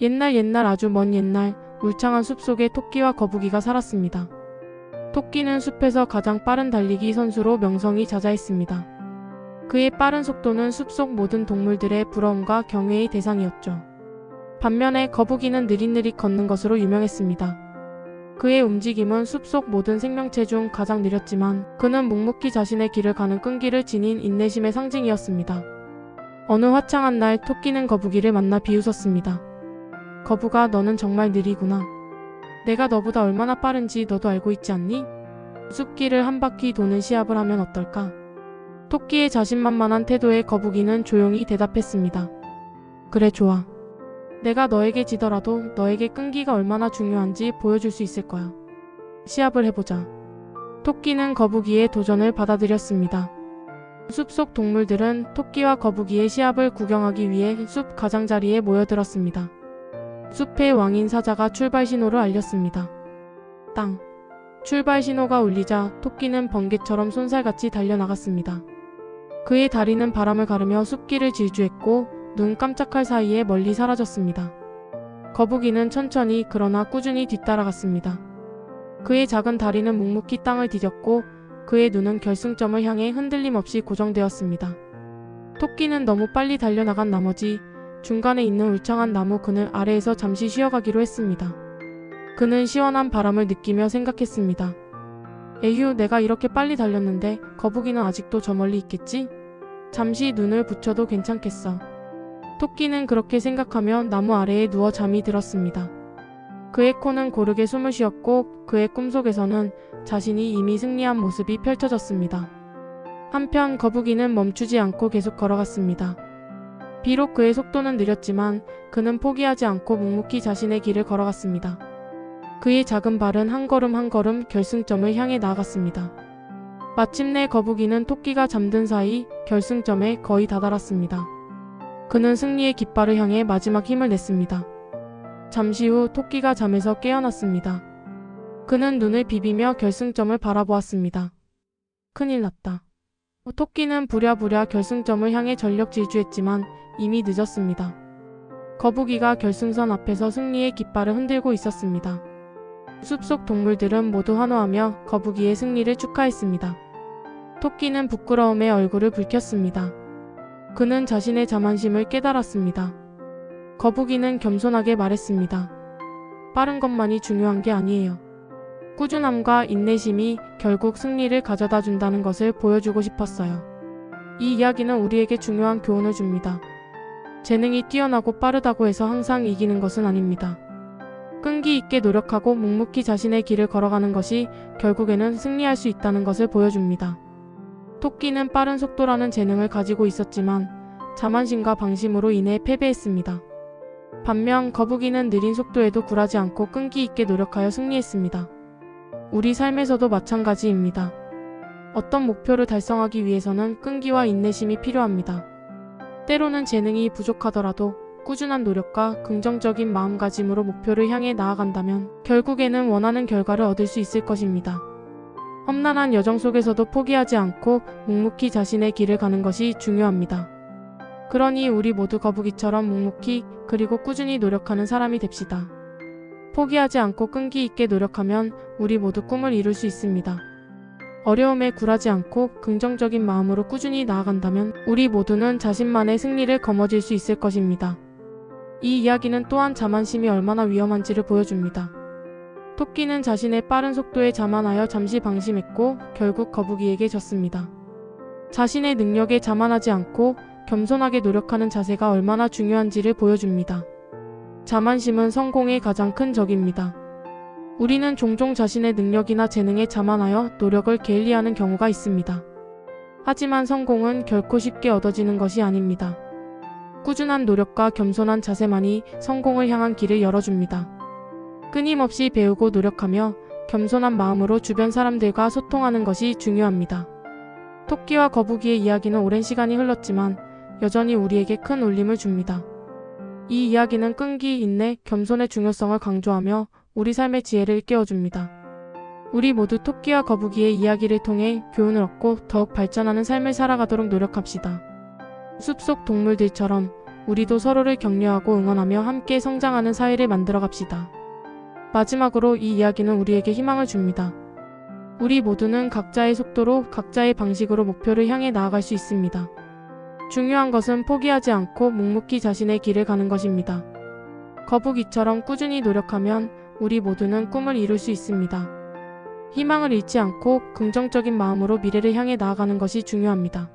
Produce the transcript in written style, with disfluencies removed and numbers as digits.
옛날 아주 먼 옛날 울창한 숲속에 토끼와 거북이가 살았습니다. 토끼는 숲에서 가장 빠른 달리기 선수로 명성이 자자했습니다. 그의 빠른 속도는 숲속 모든 동물들의 부러움과 경외의 대상이었죠. 반면에 거북이는 느릿느릿 걷는 것으로 유명했습니다. 그의 움직임은 숲속 모든 생명체 중 가장 느렸지만 그는 묵묵히 자신의 길을 가는 끈기를 지닌 인내심의 상징이었습니다. 어느 화창한 날 토끼는 거북이를 만나 비웃었습니다. 거북아, 너는 정말 느리구나. 내가 너보다 얼마나 빠른지 너도 알고 있지 않니? 숲길을 한 바퀴 도는 시합을 하면 어떨까? 토끼의 자신만만한 태도에 거북이는 조용히 대답했습니다. 그래, 좋아. 내가 너에게 지더라도 너에게 끈기가 얼마나 중요한지 보여줄 수 있을 거야. 시합을 해보자. 토끼는 거북이의 도전을 받아들였습니다. 숲속 동물들은 토끼와 거북이의 시합을 구경하기 위해 숲 가장자리에 모여들었습니다. 숲의 왕인 사자가 출발 신호를 알렸습니다. 땅. 출발 신호가 울리자 토끼는 번개처럼 쏜살같이 달려나갔습니다. 그의 다리는 바람을 가르며 숲길을 질주했고 눈 깜짝할 사이에 멀리 사라졌습니다. 거북이는 천천히 그러나 꾸준히 뒤따라갔습니다. 그의 작은 다리는 묵묵히 땅을 디뎠고 그의 눈은 결승점을 향해 흔들림 없이 고정되었습니다. 토끼는 너무 빨리 달려나간 나머지 중간에 있는 울창한 나무 그늘 아래에서 잠시 쉬어가기로 했습니다. 그는 시원한 바람을 느끼며 생각했습니다. 에휴, 내가 이렇게 빨리 달렸는데 거북이는 아직도 저 멀리 있겠지? 잠시 눈을 붙여도 괜찮겠어. 토끼는 그렇게 생각하며 나무 아래에 누워 잠이 들었습니다. 그의 코는 고르게 숨을 쉬었고 그의 꿈속에서는 자신이 이미 승리한 모습이 펼쳐졌습니다. 한편 거북이는 멈추지 않고 계속 걸어갔습니다. 비록 그의 속도는 느렸지만 그는 포기하지 않고 묵묵히 자신의 길을 걸어갔습니다. 그의 작은 발은 한 걸음 한 걸음 결승점을 향해 나아갔습니다. 마침내 거북이는 토끼가 잠든 사이 결승점에 거의 다다랐습니다. 그는 승리의 깃발을 향해 마지막 힘을 냈습니다. 잠시 후 토끼가 잠에서 깨어났습니다. 그는 눈을 비비며 결승점을 바라보았습니다. 큰일 났다. 토끼는 부랴부랴 결승점을 향해 전력 질주했지만 이미 늦었습니다. 거북이가 결승선 앞에서 승리의 깃발을 흔들고 있었습니다. 숲속 동물들은 모두 환호하며 거북이의 승리를 축하했습니다. 토끼는 부끄러움에 얼굴을 붉혔습니다. 그는 자신의 자만심을 깨달았습니다. 거북이는 겸손하게 말했습니다. 빠른 것만이 중요한 게 아니에요. 꾸준함과 인내심이 결국 승리를 가져다 준다는 것을 보여주고 싶었어요. 이 이야기는 우리에게 중요한 교훈을 줍니다. 재능이 뛰어나고 빠르다고 해서 항상 이기는 것은 아닙니다. 끈기 있게 노력하고 묵묵히 자신의 길을 걸어가는 것이 결국에는 승리할 수 있다는 것을 보여줍니다. 토끼는 빠른 속도라는 재능을 가지고 있었지만 자만심과 방심으로 인해 패배했습니다. 반면 거북이는 느린 속도에도 굴하지 않고 끈기 있게 노력하여 승리했습니다. 우리 삶에서도 마찬가지입니다. 어떤 목표를 달성하기 위해서는 끈기와 인내심이 필요합니다. 때로는 재능이 부족하더라도 꾸준한 노력과 긍정적인 마음가짐으로 목표를 향해 나아간다면 결국에는 원하는 결과를 얻을 수 있을 것입니다. 험난한 여정 속에서도 포기하지 않고 묵묵히 자신의 길을 가는 것이 중요합니다. 그러니 우리 모두 거북이처럼 묵묵히 그리고 꾸준히 노력하는 사람이 됩시다. 포기하지 않고 끈기 있게 노력하면 우리 모두 꿈을 이룰 수 있습니다. 어려움에 굴하지 않고 긍정적인 마음으로 꾸준히 나아간다면 우리 모두는 자신만의 승리를 거머쥘 수 있을 것입니다. 이 이야기는 또한 자만심이 얼마나 위험한지를 보여줍니다. 토끼는 자신의 빠른 속도에 자만하여 잠시 방심했고 결국 거북이에게 졌습니다. 자신의 능력에 자만하지 않고 겸손하게 노력하는 자세가 얼마나 중요한지를 보여줍니다. 자만심은 성공의 가장 큰 적입니다. 우리는 종종 자신의 능력이나 재능에 자만하여 노력을 게을리하는 경우가 있습니다. 하지만 성공은 결코 쉽게 얻어지는 것이 아닙니다. 꾸준한 노력과 겸손한 자세만이 성공을 향한 길을 열어줍니다. 끊임없이 배우고 노력하며 겸손한 마음으로 주변 사람들과 소통하는 것이 중요합니다. 토끼와 거북이의 이야기는 오랜 시간이 흘렀지만 여전히 우리에게 큰 울림을 줍니다. 이 이야기는 끈기, 인내, 겸손의 중요성을 강조하며 우리 삶의 지혜를 일깨워줍니다. 우리 모두 토끼와 거북이의 이야기를 통해 교훈을 얻고 더욱 발전하는 삶을 살아가도록 노력합시다. 숲속 동물들처럼 우리도 서로를 격려하고 응원하며 함께 성장하는 사회를 만들어 갑시다. 마지막으로 이 이야기는 우리에게 희망을 줍니다. 우리 모두는 각자의 속도로 각자의 방식으로 목표를 향해 나아갈 수 있습니다. 중요한 것은 포기하지 않고 묵묵히 자신의 길을 가는 것입니다. 거북이처럼 꾸준히 노력하면 우리 모두는 꿈을 이룰 수 있습니다. 희망을 잃지 않고 긍정적인 마음으로 미래를 향해 나아가는 것이 중요합니다.